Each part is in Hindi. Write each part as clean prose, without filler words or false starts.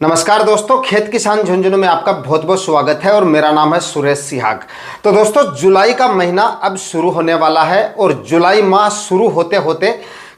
नमस्कार दोस्तों, खेत किसान झुंझुनू में आपका बहुत बहुत स्वागत है और मेरा नाम है सुरेश सिहाग। तो दोस्तों, जुलाई का महीना अब शुरू होने वाला है और जुलाई माह शुरू होते होते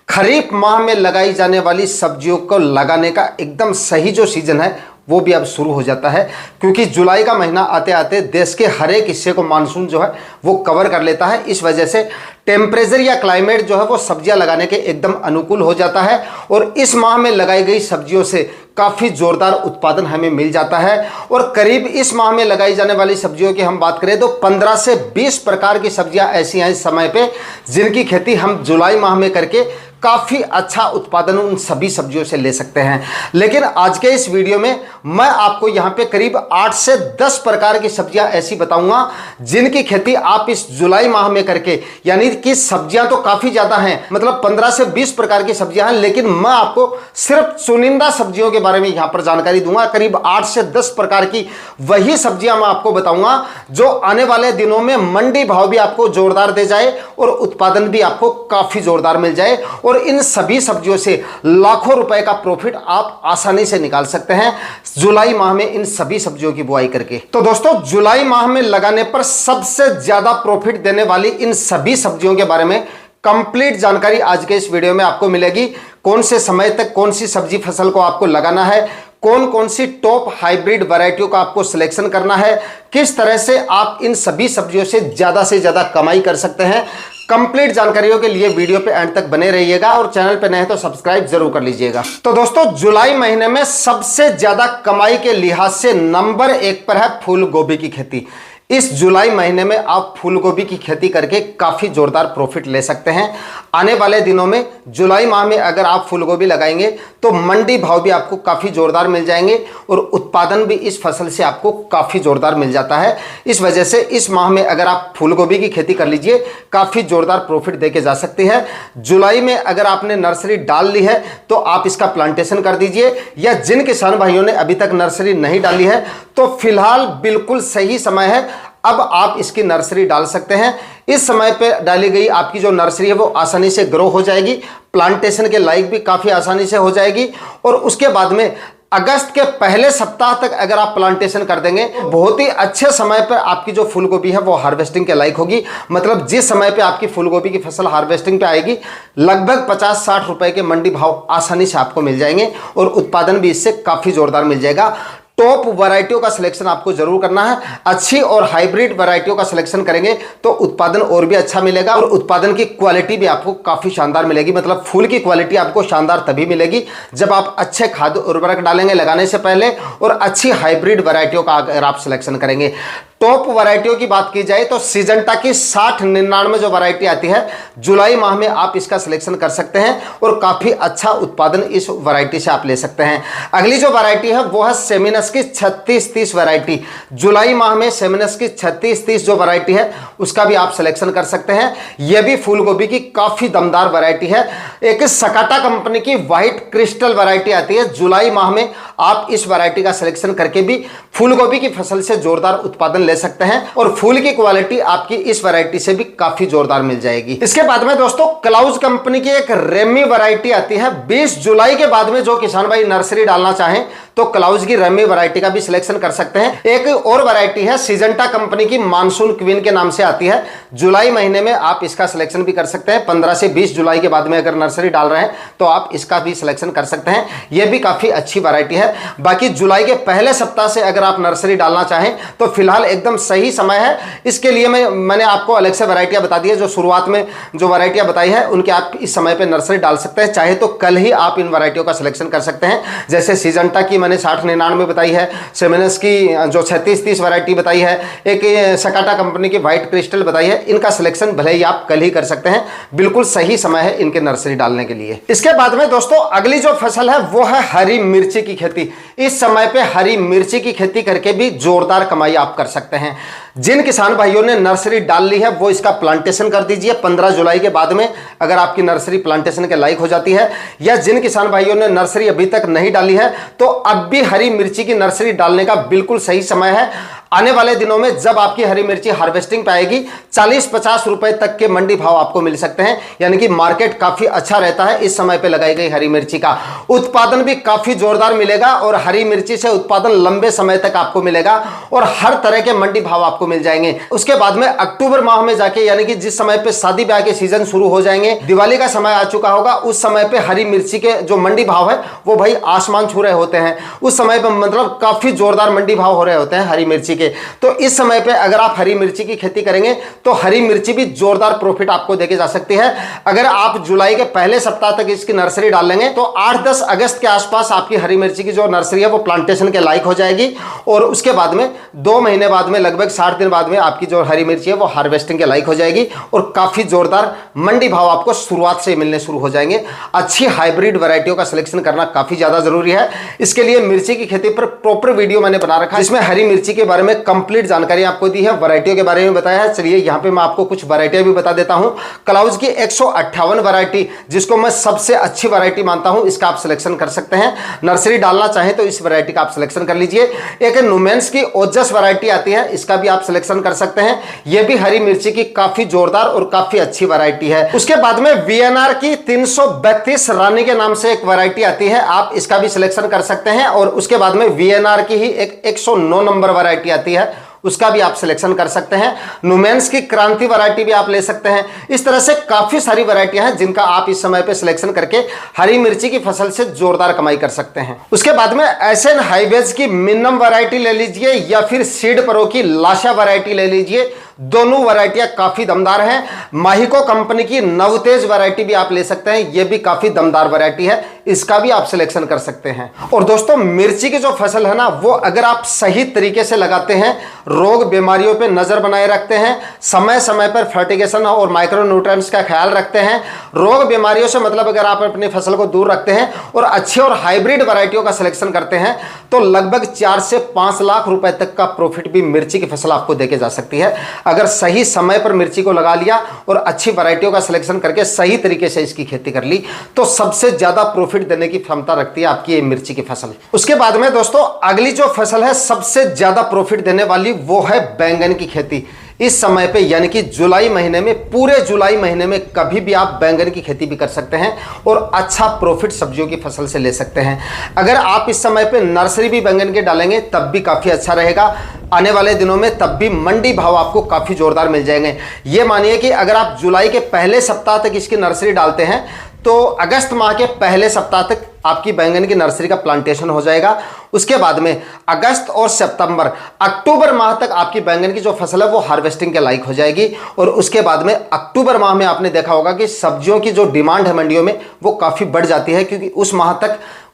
खरीफ माह में लगाई जाने वाली सब्जियों को लगाने का एकदम सही जो सीजन है वो भी अब शुरू हो जाता है, क्योंकि जुलाई का महीना आते आते देश के हर एक हिस्से को मानसून जो है वो कवर कर लेता है। इस वजह से टेम्परेचर या क्लाइमेट जो है वो सब्जियां लगाने के एकदम अनुकूल हो जाता है और इस माह में लगाई गई सब्जियों से काफ़ी ज़ोरदार उत्पादन हमें मिल जाता है। और करीब इस माह में लगाई जाने वाली सब्जियों की हम बात करें तो 15 से 20 प्रकार की सब्जियां ऐसी हैं इस समय पे जिनकी खेती हम जुलाई माह में करके काफ़ी अच्छा उत्पादन उन सभी सब्जियों से ले सकते हैं। लेकिन आज के इस वीडियो में मैं आपको यहाँ पे करीब 8 से 10 प्रकार की सब्जियां ऐसी बताऊंगा जिनकी खेती आप इस जुलाई माह में करके, यानी कि सब्जियां तो काफ़ी ज़्यादा हैं, मतलब 15 से 20 प्रकार की सब्जियां हैं, लेकिन मैं आपको सिर्फ चुनिंदा सब्जियों के बारे में यहाँ पर जानकारी दूंगा। करीब 8 से 10 प्रकार की वही सब्जियां मैं आपको बताऊंगा जो आने वाले दिनों में मंडी भाव भी आपको जोरदार दे जाए और उत्पादन भी आपको काफ़ी जोरदार मिल जाए और इन सभी सब्जियों से लाखों रुपए का प्रॉफिट आप आसानी से निकाल सकते हैं जुलाई माह में इन सभी सब्जियों की बुआई करके। तो दोस्तों, जुलाई माह में लगाने पर सबसे ज्यादा प्रॉफिट देने वाली इन सभी सब्जियों के बारे में कंप्लीट जानकारी आज के इस वीडियो में आपको मिलेगी। कौन से समय तक कौन सी सब्जी फसल को आपको लगाना है, कौन कौन सी टॉप हाइब्रिड वैरायटियों का आपको सिलेक्शन करना है, किस तरह से आप इन सभी सब्जियों से ज्यादा कमाई कर सकते हैं। कंप्लीट जानकारियों के लिए वीडियो पे एंड तक बने रहिएगा और चैनल पे नए हैं तो सब्सक्राइब जरूर कर लीजिएगा। तो दोस्तों, जुलाई महीने में सबसे ज्यादा कमाई के लिहाज से नंबर 1 पर है फूल गोभी की खेती। इस जुलाई महीने में आप फूल गोभी की खेती करके काफ़ी ज़ोरदार प्रॉफिट ले सकते हैं। आने वाले दिनों में जुलाई माह में अगर आप फूल गोभी लगाएंगे तो मंडी भाव भी आपको काफ़ी ज़ोरदार मिल जाएंगे और उत्पादन भी इस फसल से आपको काफ़ी ज़ोरदार मिल जाता है। इस वजह से इस माह में अगर आप फूल गोभी की खेती कर लीजिए, काफ़ी ज़ोरदार प्रॉफिट देके जा सकती है। जुलाई में अगर आपने नर्सरी डाल ली है तो आप इसका प्लांटेशन कर दीजिए, या जिन किसान भाइयों ने अभी तक नर्सरी नहीं डाली है तो फिलहाल बिल्कुल सही समय है, अब आप इसकी नर्सरी डाल सकते हैं। इस समय पे डाली गई आपकी जो नर्सरी है वो आसानी से ग्रो हो जाएगी, प्लांटेशन के लायक भी काफ़ी आसानी से हो जाएगी और उसके बाद में अगस्त के पहले सप्ताह तक अगर आप प्लांटेशन कर देंगे बहुत ही अच्छे समय पर आपकी जो फूल गोभी है वो हार्वेस्टिंग के लायक होगी। मतलब जिस समय पे आपकी फूल गोभी की फसल हार्वेस्टिंग पे आएगी लगभग 50-60 रुपए के मंडी भाव आसानी से आपको मिल जाएंगे और उत्पादन भी इससे काफ़ी जोरदार मिल जाएगा। टॉप वैरायटियों का सिलेक्शन आपको जरूर करना है। अच्छी और हाइब्रिड वैरायटियों का सिलेक्शन करेंगे तो उत्पादन और भी अच्छा मिलेगा और उत्पादन की क्वालिटी भी आपको काफ़ी शानदार मिलेगी। मतलब फूल की क्वालिटी आपको शानदार तभी मिलेगी जब आप अच्छे खाद उर्वरक डालेंगे लगाने से पहले और अच्छी हाइब्रिड वैरायटियों का अगर आप सिलेक्शन करेंगे। टॉप वैरायटियों की बात की जाए तो सिजंटा की 60-99 जो वैरायटी आती है जुलाई माह में आप इसका सिलेक्शन कर सकते हैं और काफ़ी अच्छा उत्पादन इस वैरायटी से आप ले सकते हैं। अगली जो वैरायटी है वो है सेमिनस की 3630 वैरायटी। जुलाई माह में सेमिनस की 3630 जो वैरायटी है उसका भी आप सिलेक्शन कर सकते हैं। यह भी फूल गोभी की काफ़ी दमदार वैरायटी है। एक सकाटा कंपनी की व्हाइट क्रिस्टल वैरायटी आती है, जुलाई माह में आप इस वैरायटी का सिलेक्शन करके भी फूल गोभी की फसल से जोरदार उत्पादन ले सकते हैं और फूल की क्वालिटी आपकी इस वैरायटी से भी काफी जोरदार मिल जाएगी। इसके बाद में दोस्तों, क्लाउज कंपनी की एक रेमी वैरायटी आती है। 20 जुलाई के बाद में जो किसान भाई नर्सरी डालना चाहें तो क्लाउज की रेमी वैरायटी का भी सिलेक्शन कर सकते हैं। एक और वैरायटी है सिजंटा कंपनी की मानसून क्वीन के नाम से आती है। जुलाई महीने में आप इसका सिलेक्शन भी कर सकते हैं। 15 से 20 जुलाई के बाद में अगर नर्सरी डाल रहे हैं तो आप इसका भी सिलेक्शन कर सकते हैं। यह भी काफी अच्छी वैरायटी है। बाकी जुलाई के पहले सप्ताह से अगर आप नर्सरी डालना चाहें तो फिलहाल एकदम सही समय है। इसके लिए मैंने आपको अलग से वैरायटियां बता दी है। जो शुरुआत में जो वैरायटियां बताई है उनके आप इस समय पे नर्सरी डाल सकते हैं। चाहे तो कल ही आप इन वैरायटियों का सिलेक्शन कर सकते हैं। जैसे सिजंटा की मैंने 60-99 बताई है, सेमिनस की जो 3630 वैरायटी बताई है, एक सकाटा कंपनी की व्हाइट क्रिस्टल बताई है। इनका सिलेक्शन भले ही आप कल ही कर सकते हैं। बिल्कुल सही समय है इनके नर्सरी डालने के लिए। इसके बाद में दोस्तों, अगली जो फसल है वो है हरी मिर्ची की खेती। इस समय पे हरी मिर्ची की खेती करके भी जोरदार कमाई आप कर सकते हैं। सकते हैं। जिन किसान भाइयों ने नर्सरी डाल ली है वो इसका प्लांटेशन कर दीजिए 15 जुलाई के बाद में, अगर आपकी नर्सरी प्लांटेशन के लायक हो जाती है। या जिन किसान भाइयों ने नर्सरी अभी तक नहीं डाली है तो अब भी हरी मिर्ची की नर्सरी डालने का बिल्कुल सही समय है। आने वाले दिनों में जब आपकी हरी मिर्ची हार्वेस्टिंग पे आएगी 40-50 रुपए तक के मंडी भाव आपको मिल सकते हैं, यानी कि मार्केट काफी अच्छा रहता है इस समय पे लगाई गई हरी मिर्ची का। उत्पादन भी काफी जोरदार मिलेगा और हरी मिर्ची से उत्पादन लंबे समय तक आपको मिलेगा और हर तरह के मंडी भाव आपको मिल जाएंगे। उसके बाद में अक्टूबर माह में जाके, यानी कि जिस समय पे शादी ब्याह के सीजन शुरू हो जाएंगे, दिवाली का समय आ चुका होगा, उस समय पे हरी मिर्ची के जो मंडी भाव है वो भाई आसमान छू रहे होते हैं। उस समय पे मतलब काफी जोरदार मंडी भाव हो रहे होते हैं हरी मिर्ची के। तो इस समय पे अगर आप हरी मिर्ची की खेती करेंगे तो हरी मिर्ची भी जोरदार प्रॉफिट आपको देके जा सकती है। अगर आप जुलाई के पहले सप्ताह तक इसकी नर्सरी डाल लेंगे तो 8-10 अगस्त के आसपास आपकी हरी मिर्ची की जो नर्सरी है वो प्लांटेशन के लायक हो जाएगी और उसके बाद में 2 महीने बाद में, लगभग 60 दिन बाद में आपकी जो हरी मिर्ची है वो हार्वेस्टिंग के लायक हो जाएगी और काफी जोरदार मंडी भाव आपको शुरुआत से मिलने शुरू हो जाएंगे। अच्छी हाइब्रिड वैरायटियों का सिलेक्शन करना काफी ज्यादा जरूरी है। इसके लिए मिर्ची की खेती पर प्रॉपर वीडियो मैंने बना रखा है जिसमें हरी मिर्ची के बारे में कंप्लीट जानकारी आपको दी है, वैरायटियों के बारे में बताया है। चलिए यहां पे मैं आपको कुछ वैरायटियां भी बता देता हूं। क्लाउज की 158 वैरायटी, जिसको मैं सबसे अच्छी वैरायटी मानता हूं, इसका आप सिलेक्शन कर सकते हैं। नर्सरी डालना चाहें तो इस वैरायटी का आप सिलेक्शन कर लीजिए। एक नुमेंस की ओजस वैरायटी आती है, इसका भी आप सिलेक्शन कर सकते हैं। यह भी हरी मिर्ची की काफी जोरदार और काफी अच्छी वैरायटी है। उसके बाद में वीएनआर की 332 रानी के नाम से एक वैरायटी आती है, आप इसका भी सिलेक्शन कर सकते हैं। और उसके बाद में वीएनआर की ही एक 109 नंबर वैरायटी आती है, उसका भी आप सिलेक्शन कर सकते हैं। नुमेंस की क्रांति वैरायटी भी आप ले सकते हैं। इस तरह से काफी सारी वैरायटियां हैं जिनका आप इस समय पे सिलेक्शन करके हरी मिर्ची की फसल से जोरदार कमाई कर सकते हैं। उसके बाद में एसएन हाईवेज की मिनिमम वैरायटी ले लीजिए या फिर सीड प्रो की लाशा वैरायटी ले लीजिए, दोनों वैरायटियां काफी दमदार हैं। माहिको कंपनी की नवतेज वैरायटी भी आप ले सकते हैं, यह भी काफी दमदार वैरायटी है, इसका भी आप सिलेक्शन कर सकते हैं। और दोस्तों मिर्ची की जो फसल है ना वो अगर आप सही तरीके से लगाते हैं, रोग बीमारियों पे नजर बनाए रखते हैं, समय समय पर फर्टिगेशन और माइक्रो न्यूट्रिएंट्स का ख्याल रखते हैं, रोग बीमारियों से मतलब अगर आप अपनी फसल को दूर रखते हैं और अच्छे और हाइब्रिड वैरायटियों का सिलेक्शन करते हैं तो लगभग 4 से 5 लाख रुपए तक का प्रॉफिट भी मिर्ची की फसल आपको देके जा सकती है। अगर सही समय पर मिर्ची को लगा लिया और अच्छी वैरायटियों का सिलेक्शन करके सही तरीके से इसकी खेती कर ली तो सबसे ज्यादा प्रॉफिट देने की क्षमता रखती है आपकी ये मिर्ची की फसल। उसके बाद में दोस्तों अगली जो फसल है सबसे ज्यादा प्रॉफिट देने वाली वो है बैंगन की खेती। इस समय पे यानी कि जुलाई महीने में, पूरे जुलाई महीने में कभी भी आप बैंगन की खेती भी कर सकते हैं और अच्छा प्रॉफिट सब्जियों की फसल से ले सकते हैं। अगर आप इस समय पे नर्सरी भी बैंगन के डालेंगे तब भी काफी अच्छा रहेगा। आने वाले दिनों में तब भी मंडी भाव आपको काफी जोरदार मिल जाएंगे। ये मानिए कि अगर आप जुलाई के पहले सप्ताह तक इसकी नर्सरी डालते हैं तो अगस्त माह के पहले सप्ताह तक आपकी बैंगन की नर्सरी का प्लांटेशन हो जाएगा। उसके बाद में अगस्त और सितंबर, अक्टूबर माह तक आपकी बैंगन की जो फसल है वो हार्वेस्टिंग के लायक हो जाएगी। और उसके बाद में अक्टूबर माह में आपने देखा होगा कि सब्जियों की जो डिमांड है मंडियों में वो काफ़ी बढ़ जाती है, क्योंकि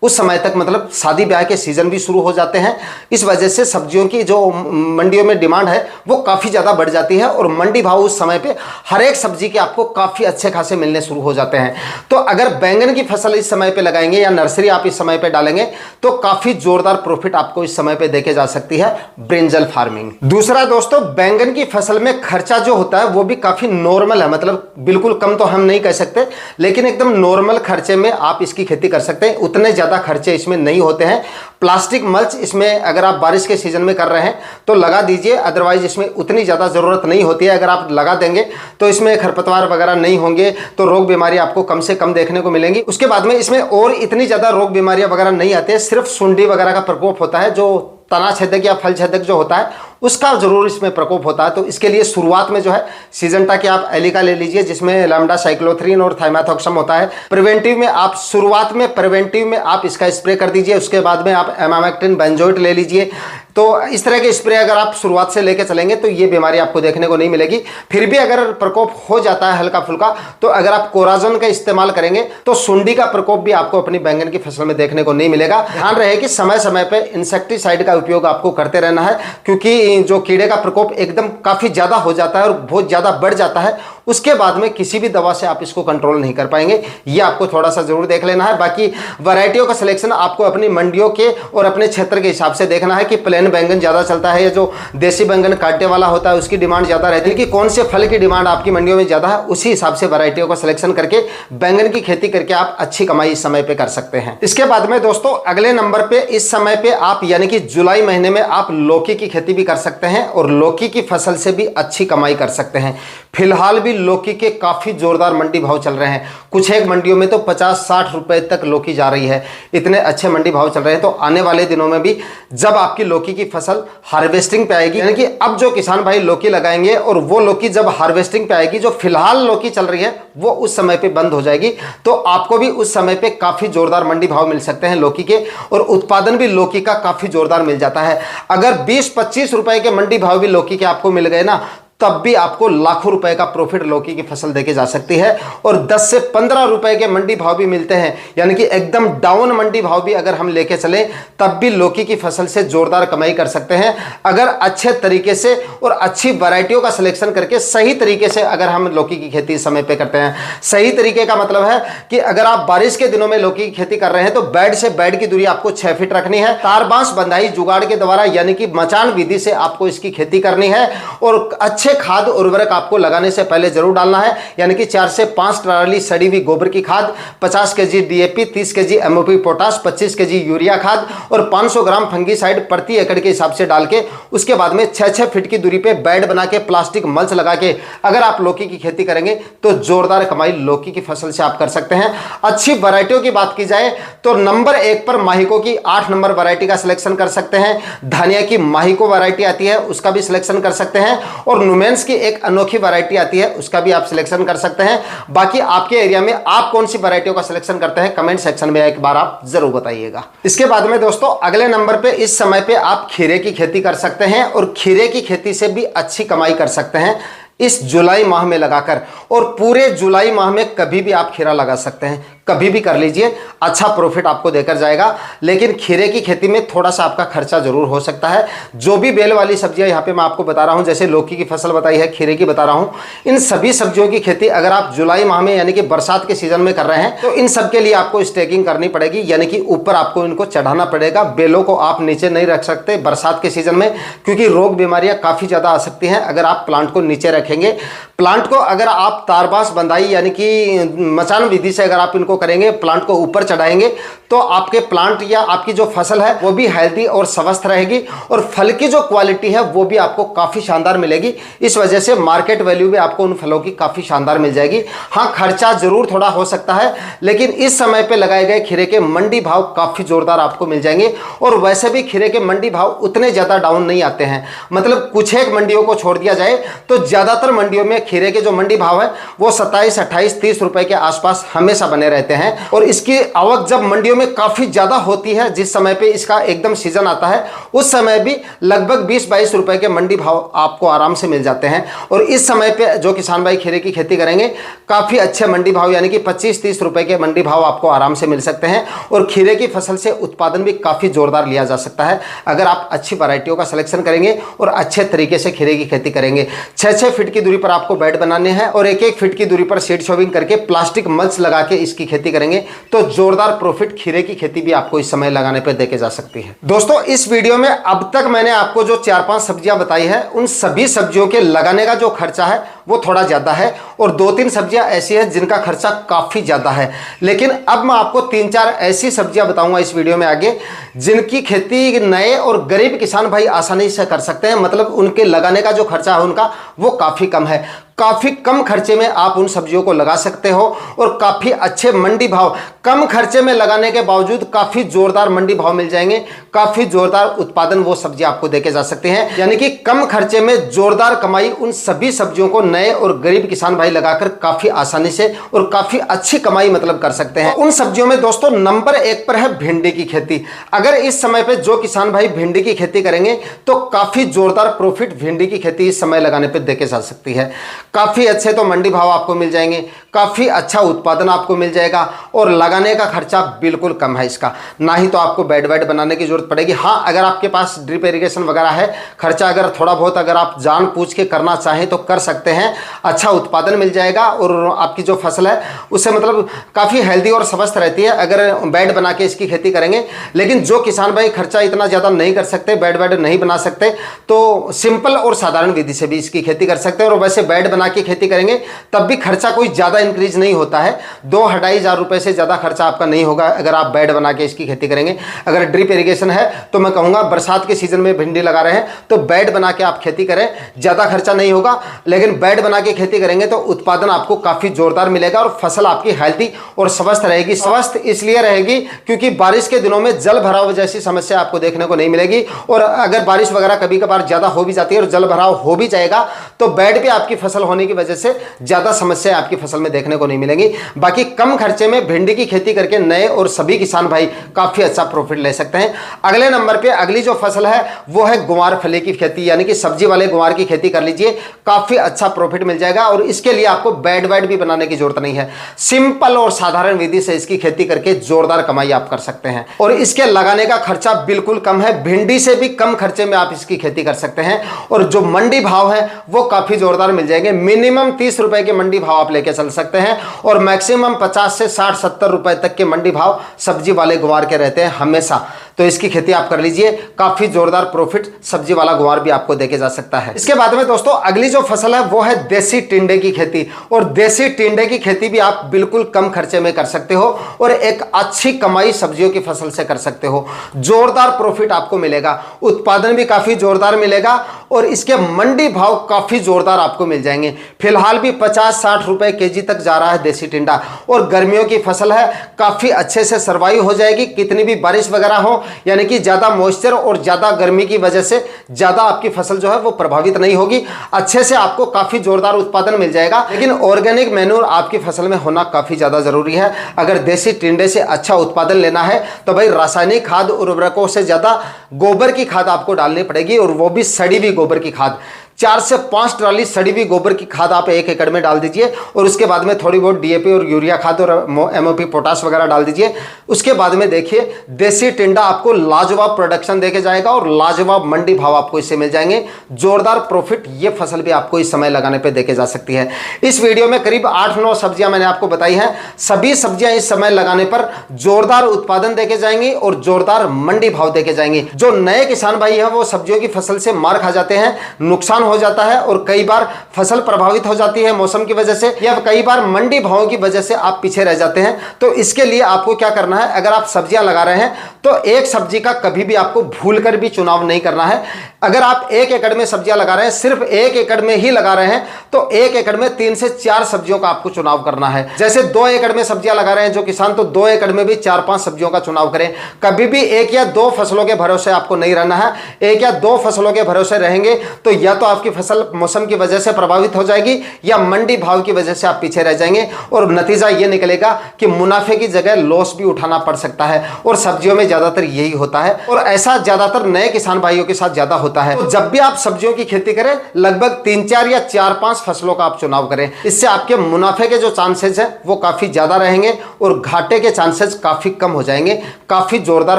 उस समय तक मतलब शादी ब्याह के सीजन भी शुरू हो जाते हैं। इस वजह से सब्जियों की जो मंडियों में डिमांड है वो काफ़ी ज़्यादा बढ़ जाती है और मंडी भाव उस समय पे हर एक सब्जी के आपको काफ़ी अच्छे खासे मिलने शुरू हो जाते हैं। तो अगर बैंगन की फसल इस समय पे लगाएंगे या नर्सरी आप इस समय पे डालेंगे तो काफ़ी जोरदार प्रॉफिट आपको इस समय पे देके जा सकती है ब्रिंजल फार्मिंग। दूसरा दोस्तों, बैंगन की फसल में खर्चा जो होता है वो भी काफ़ी नॉर्मल है, मतलब बिल्कुल कम तो हम नहीं कह सकते, लेकिन एकदम नॉर्मल खर्चे में आप इसकी खेती कर सकते हैं। उतने ज़्यादा खर्चे इसमें नहीं होते हैं। प्लास्टिक मल्च इसमें अगर आप बारिश के सीजन में कर रहे हैं तो लगा दीजिए, अदरवाइज इसमें उतनी ज़्यादा ज़रूरत नहीं होती है। अगर आप लगा देंगे तो इसमें खरपतवार वगैरह नहीं होंगे तो रोग बीमारी आपको कम से कम देखने को मिलेंगी। उसके बाद में इसमें और इतनी ज़्यादा रोग बीमारियां वगैरह नहीं आती है, सिर्फ सुंडी वगैरह का प्रकोप होता है, जो तना छेदक या फल छेदक जो होता है उसका जरूर इसमें प्रकोप होता है। तो इसके लिए शुरुआत में जो है सिजेंटा की आप एलिका ले लीजिए जिसमें लैम्डा साइक्लोथ्रीन और थाइमेथॉक्सम होता है। प्रिवेंटिव में आप शुरुआत में प्रिवेंटिव में आप इसका स्प्रे कर दीजिए। उसके बाद में आप एमामेक्टिन बेंजोएट ले लीजिए। तो इस तरह के स्प्रे अगर आप शुरुआत से लेके चलेंगे तो ये बीमारी आपको देखने को नहीं मिलेगी। फिर भी अगर प्रकोप हो जाता है हल्का फुल्का तो अगर आप कोराजन का इस्तेमाल करेंगे तो सुंडी का प्रकोप भी आपको अपनी बैंगन की फसल में देखने को नहीं मिलेगा। ध्यान रहे कि समय समय पर इंसेक्टिसाइड का उपयोग आपको करते रहना है, क्योंकि जो कीड़े का प्रकोप एकदम काफी ज्यादा हो जाता है और बहुत ज्यादा बढ़ जाता है, उसके बाद में किसी भी दवा से आप इसको कंट्रोल नहीं कर पाएंगे। ये आपको थोड़ा सा जरूर देख लेना है। बाकी वैरायटियों का सिलेक्शन आपको अपनी मंडियों के और अपने क्षेत्र के हिसाब से देखना है कि प्लेन इंडियन बैंगन ज़्यादा चलता है या जो देसी बैंगन कांटे वाला होता है उसकी डिमांड ज़्यादा रहती है कि कौन से फल की डिमांड आपकी मंडियों में ज़्यादा है, उसी हिसाब से वैरायटियों का सिलेक्शन करके बैंगन की खेती करके आप अच्छी कमाई इस समय पे कर सकते हैं। इसके बाद में दोस्तों अगले नंबर पे इस समय पे आप यानी कि जुलाई महीने में आप लौकी की खेती भी कर सकते हैं और लौकी की फसल से भी अच्छी कमाई कर सकते हैं। फिलहाल भी लौकी के काफ़ी जोरदार मंडी भाव चल रहे हैं, कुछ एक मंडियों में तो 50-60 रुपए तक लौकी जा रही है, इतने अच्छे मंडी भाव चल रहे हैं। तो आने वाले दिनों में भी जब आपकी लौकी की फसल हार्वेस्टिंग पे आएगी, यानी कि अब जो किसान भाई लौकी लगाएंगे और वो लौकी जब हार्वेस्टिंग पे आएगी, जो फिलहाल लौकी चल रही है वो उस समय पे बंद हो जाएगी, तो आपको भी उस समय पे काफ़ी जोरदार मंडी भाव मिल सकते हैं लौकी के, और उत्पादन भी लौकी का काफ़ी जोरदार मिल जाता है। अगर 20-25 रुपए के मंडी भाव भी लौकी के आपको मिल गए ना, तब भी आपको लाखों रुपए का प्रॉफिट लौकी की फसल देके जा सकती है। और 10 से 15 रुपए के मंडी भाव भी मिलते हैं, यानी कि एकदम डाउन मंडी भाव भी अगर हम लेके चले तब भी लौकी की फसल से जोरदार कमाई कर सकते हैं, अगर अच्छे तरीके से और अच्छी वैरायटियों का सिलेक्शन करके सही तरीके से अगर हम लौकी की खेती समय पे करते हैं। सही तरीके का मतलब है कि अगर आप बारिश के दिनों में लौकी की खेती कर रहे हैं तो बेड से बेड की दूरी आपको 6 फीट रखनी है, तार बांस बंधाई जुगाड़ के द्वारा यानी कि मचान विधि से आपको इसकी खेती करनी है, और अच्छे खाद उर्वरक आपको लगाने से पहले जरूर डालना है, यानी कि 4 से 5 ट्राली सड़ी हुई गोबर की खाद, 50 KG DAP, 30 KG MOP potash, 25 KG urea खाद और 500 ग्राम फंगीसाइड प्रति एकड़ के हिसाब से डाल के उसके बाद में 6-6 फीट की दूरी पे बेड बना के प्लास्टिक मल्च लगा के अगर आप लौकी की खेती करेंगे तो जोरदार कमाई लौकी की फसल से आप कर सकते हैं। अच्छी वैरायटियों की बात की जाए तो नंबर 1 पर माहिको की 8 नंबर वैरायटी का सिलेक्शन कर सकते हैं, धनिया की माहिको वैरायटी आती है उसका भी सिलेक्शन कर सकते हैं, और नुमेंस की एक अनोखी वैरायटी आती है उसका भी आप सिलेक्शन कर सकते हैं। बाकी आपके एरिया में आप कौन सी वैरायटियों का सिलेक्शन करते हैं कमेंट सेक्शन में एक बार आप जरूर बताइएगा। इसके बाद में दोस्तों अगले नंबर पे इस समय पे आप खीरे की खेती कर सकते हैं, और खीरे की खेती से भी अच्छी कमाई कर सकते हैं इस जुलाई माह में लगाकर, और पूरे जुलाई माह में कभी भी आप खीरा लगा सकते हैं, कभी भी कर लीजिए, अच्छा प्रॉफिट आपको देकर जाएगा। लेकिन खीरे की खेती में थोड़ा सा आपका खर्चा जरूर हो सकता है। जो भी बेल वाली सब्जियां यहाँ पे मैं आपको बता रहा हूँ, जैसे लौकी की फसल बताई है, खीरे की बता रहा हूँ, इन सभी सब्जियों की खेती अगर आप जुलाई माह में यानी कि बरसात के सीजन में कर रहे हैं तो इन सब के लिए आपको स्टेकिंग करनी पड़ेगी, यानी कि ऊपर आपको इनको चढ़ाना पड़ेगा। बेलों को आप नीचे नहीं रख सकते बरसात के सीजन में, क्योंकि रोग बीमारियां काफ़ी ज़्यादा आ सकती हैं अगर आप प्लांट को नीचे रखेंगे। प्लांट को अगर आप तारबास बंधाई यानी कि मचान विधि से अगर आप इनको करेंगे, प्लांट को ऊपर चढ़ाएंगे, तो आपके प्लांट या आपकी जो फसल है वो भी हेल्दी और स्वस्थ रहेगी, और फल की जो क्वालिटी है वो भी आपको काफ़ी शानदार मिलेगी। इस वजह से मार्केट वैल्यू भी आपको उन फलों की काफ़ी शानदार मिल जाएगी। हाँ, खर्चा जरूर थोड़ा हो सकता है, लेकिन इस समय पे लगाए गए खीरे के मंडी भाव काफ़ी जोरदार आपको मिल जाएंगे। और वैसे भी खीरे के मंडी भाव उतने ज़्यादा डाउन नहीं आते हैं, मतलब कुछ एक मंडियों को छोड़ दिया जाए तो ज़्यादातर मंडियों में खीरे के जो मंडी भाव है वो 27, 28, 30 रुपए के आसपास हमेशा बने रहते हैं। और इसकी आवक जब मंडियों में काफी ज्यादा होती है, जिस समय पे इसका एकदम सीजन आता है, उस समय भी लगभग 20-22 रुपए के मंडी भाव आपको आराम से मिल जाते हैं। और इस समय पे जो किसान भाई खीरे की खेती करेंगे काफी अच्छे मंडी भाव यानी कि 25-30 रुपए के मंडी भाव आपको आराम से मिल सकते हैं। और खीरे की फसल से उत्पादन भी काफी जोरदार लिया जा सकता है अगर आप अच्छी वैरायटियों का सिलेक्शन करेंगे और अच्छे तरीके से खीरे की खेती करेंगे। 6-6 फीट की दूरी पर आपको बेड बनाने हैं और 1-1 फीट की दूरी पर सीड शोविंग करके प्लास्टिक मल्च लगा के इसकी खेती करेंगे तो जोरदार प्रॉफिट खीरे की खेती भी आपको इस समय लगाने पर देके जा सकती है। दोस्तों, इस वीडियो में अब तक मैंने आपको जो 4-5 सब्जियां बताई है, उन सभी सब्जियों के लगाने का जो खर्चा है वो थोड़ा ज्यादा है, और 2-3 सब्जियां ऐसी हैं जिनका खर्चा काफी ज्यादा है। लेकिन अब मैं आपको 3-4 ऐसी सब्जियां बताऊंगा इस वीडियो में आगे जिनकी खेती नए और गरीब किसान भाई आसानी से कर सकते हैं, मतलब उनके लगाने का जो खर्चा है उनका वो काफी कम है। काफ़ी कम खर्चे में आप उन सब्जियों को लगा सकते हो और काफ़ी अच्छे मंडी भाव, कम खर्चे में लगाने के बावजूद काफ़ी जोरदार मंडी भाव मिल जाएंगे, काफ़ी जोरदार उत्पादन वो सब्जी आपको देके जा सकते हैं। यानी कि कम खर्चे में जोरदार कमाई उन सभी सब्जियों को नए और गरीब किसान भाई लगाकर काफ़ी आसानी से और काफ़ी अच्छी कमाई मतलब कर सकते हैं। उन सब्जियों में दोस्तों नंबर 1 पर है भिंडी की खेती। अगर इस समय पे जो किसान भाई भिंडी की खेती करेंगे तो काफ़ी जोरदार प्रॉफिट भिंडी की खेती इस समय लगाने पर देके जा सकती है। काफ़ी अच्छे तो मंडी भाव आपको मिल जाएंगे, काफ़ी अच्छा उत्पादन आपको मिल जाएगा और लगाने का खर्चा बिल्कुल कम है इसका, ना ही तो आपको बेड वेड बनाने की जरूरत पड़ेगी। हाँ, अगर आपके पास ड्रिप इरिगेशन वगैरह है, खर्चा अगर थोड़ा बहुत अगर आप जान पूछ के करना चाहें तो कर सकते हैं, हैं, अच्छा उत्पादन मिल जाएगा और आपकी जो फसल है उससे मतलब काफ़ी हेल्दी और स्वस्थ रहती है अगर बेड बना के इसकी खेती करेंगे। लेकिन जो किसान भाई खर्चा इतना ज़्यादा नहीं कर सकते, बेड नहीं बना सकते, तो सिंपल और साधारण विधि से भी इसकी खेती कर सकते हैं। और वैसे बेड बना के खेती करेंगे तब भी खर्चा कोई ज़्यादा इंक्रीज नहीं होता है, 2-2.5 हज़ार रुपये से ज़्यादा खर्चा आपका नहीं होगा अगर आप बेड बना के इसकी खेती करेंगे। अगर ड्रिप इरिगेशन है तो मैं कहूँगा बरसात के सीजन में भिंडी लगा रहे हैं तो बेड बना के आप खेती करें, ज़्यादा खर्चा नहीं होगा। लेकिन बेड बना के खेती करेंगे तो उत्पादन आपको काफ़ी जोरदार मिलेगा और फसल आपकी हेल्दी और स्वस्थ रहेगी। स्वस्थ इसलिए रहेगी क्योंकि बारिश के दिनों में जल भराव जैसी समस्या आपको देखने को नहीं मिलेगी। और अगर बारिश वगैरह कभी कभार ज़्यादा हो भी जाती है और जल भराव हो भी जाएगा तो बेड पे आपकी फसल होने की वजह से ज़्यादा समस्या आपकी फसल में देखने को नहीं मिलेगी। बाकी कम खर्चे में भिंडी की खेती करके नए और सभी किसान भाई काफ़ी अच्छा प्रॉफिट ले सकते हैं। अगले नंबर पे अगली जो फसल है वो है गुवार फली की खेती, यानी कि सब्जी वाले गुवार की खेती कर लीजिए, काफ़ी अच्छा प्रॉफिट मिल जाएगा। और इसके लिए आपको बेड भी बनाने की जरूरत नहीं है, सिंपल और साधारण विधि से इसकी खेती करके जोरदार कमाई आप कर सकते हैं। और इसके लगाने का खर्चा बिल्कुल कम है, भिंडी से भी कम खर्चे में आप इसकी खेती कर सकते हैं। और जो मंडी भाव है वो काफ़ी जोरदार मिल जाएंगे, मिनिमम 30 रुपए के मंडी भाव आप लेके चल सकते हैं और मैक्सिमम 50 से 60-70 रुपए तक के मंडी भाव सब्जी वाले गुवार के रहते हैं हमेशा। तो इसकी खेती आप कर लीजिए, काफ़ी जोरदार प्रॉफिट सब्जी वाला गुवार भी आपको देके जा सकता है। इसके बाद में दोस्तों अगली जो फसल है वो है देसी टिंडे की खेती। और देसी टिंडे की खेती भी आप बिल्कुल कम खर्चे में कर सकते हो और एक अच्छी कमाई सब्जियों की फसल से कर सकते हो। जोरदार प्रॉफिट आपको मिलेगा, उत्पादन भी काफ़ी जोरदार मिलेगा और इसके मंडी भाव काफ़ी जोरदार आपको मिल जाएंगे। फिलहाल भी 50-60 रुपए केजी तक जा रहा है देसी टिंडा और गर्मियों की फसल है, काफ़ी अच्छे से सर्वाइव हो जाएगी। कितनी भी बारिश वगैरह हो, यानी कि ज़्यादा मॉइस्चर और ज़्यादा गर्मी की वजह से ज़्यादा आपकी फसल जो है वो प्रभावित नहीं होगी, अच्छे से आपको काफ़ी जोरदार उत्पादन मिल जाएगा। लेकिन ऑर्गेनिक मैन्योर आपकी फसल में होना काफ़ी ज़्यादा ज़रूरी है। अगर देसी टिंडे से अच्छा उत्पादन लेना है तो भाई रासायनिक खाद उर्वरकों से ज़्यादा गोबर की खाद आपको डालनी पड़ेगी और वो भी सड़ी हुई गोबर की खाद। 4 से 5 ट्राली सड़ी हुई गोबर की खाद आप 1 एकड़ में डाल दीजिए और उसके बाद में थोड़ी बहुत डीएपी और यूरिया खाद और एमओपी पोटाश वगैरह डाल दीजिए। उसके बाद में देखिए देसी टिंडा आपको लाजवाब प्रोडक्शन देके जाएगा और लाजवाब मंडी भाव आपको इससे मिल जाएंगे। जोरदार प्रॉफिट ये फसल भी आपको इस समय लगाने पर देके जा सकती है। इस वीडियो में करीब 8-9 सब्जियां मैंने आपको बताई हैं, सभी सब्जियां इस समय लगाने पर जोरदार उत्पादन देके जाएंगी और जोरदार मंडी भाव देके जाएंगी। जो नए किसान भाई हैं वो सब्जियों की फसल से मार खा जाते हैं, नुकसान हो जाता है और कई बार फसल प्रभावित हो जाती है मौसम की वजह से या कई बार मंडी भावों की वजह से आप पीछे रह जाते हैं। तो इसके लिए आपको क्या करना है, अगर आप सब्जियां लगा रहे हैं तो एक सब्जी का कभी भी आपको भूलकर भी चुनाव नहीं करना है। अगर आप 1 एकड़ में सब्जियां लगा रहे हैं, सिर्फ 1 एकड़ में ही लगा रहे हैं, तो 1 एकड़ में 3 से 4 सब्जियों का आपको चुनाव करना है। जैसे 2 एकड़ में सब्जियां लगा रहे हैं जो किसान, तो 2 एकड़ में भी 4-5 सब्जियों का चुनाव करें। कभी भी 1 या 2 फसलों के भरोसे आपको नहीं रहना है। 1 या 2 फसलों के भरोसे रहेंगे तो या तो आपकी फसल मौसम की वजह से प्रभावित हो जाएगी या मंडी भाव की वजह से आप पीछे रह जाएंगे और नतीजा ये निकलेगा कि मुनाफे की जगह लॉस भी उठाना पड़ सकता है। और सब्जियों में ज्यादातर यही होता है और ऐसा ज्यादातर नए किसान भाइयों के साथ ज्यादा होता है। तो जब भी आप सब्जियों की खेती करें लगभग 3-4 या 4-5 फसलों का आप चुनाव करें, इससे आपके मुनाफे के जो चांसेस है वो काफी ज्यादा रहेंगे और घाटे के चांसेस काफी कम हो जाएंगे। काफी जोरदार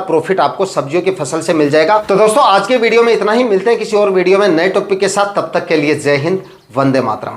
प्रॉफिट आपको सब्जियों की फसल से मिल जाएगा। तो दोस्तों आज के वीडियो में इतना ही, मिलते हैं किसी और वीडियो में नए टॉपिक के साथ। तब तक के लिए जय हिंद, वंदे मातरम।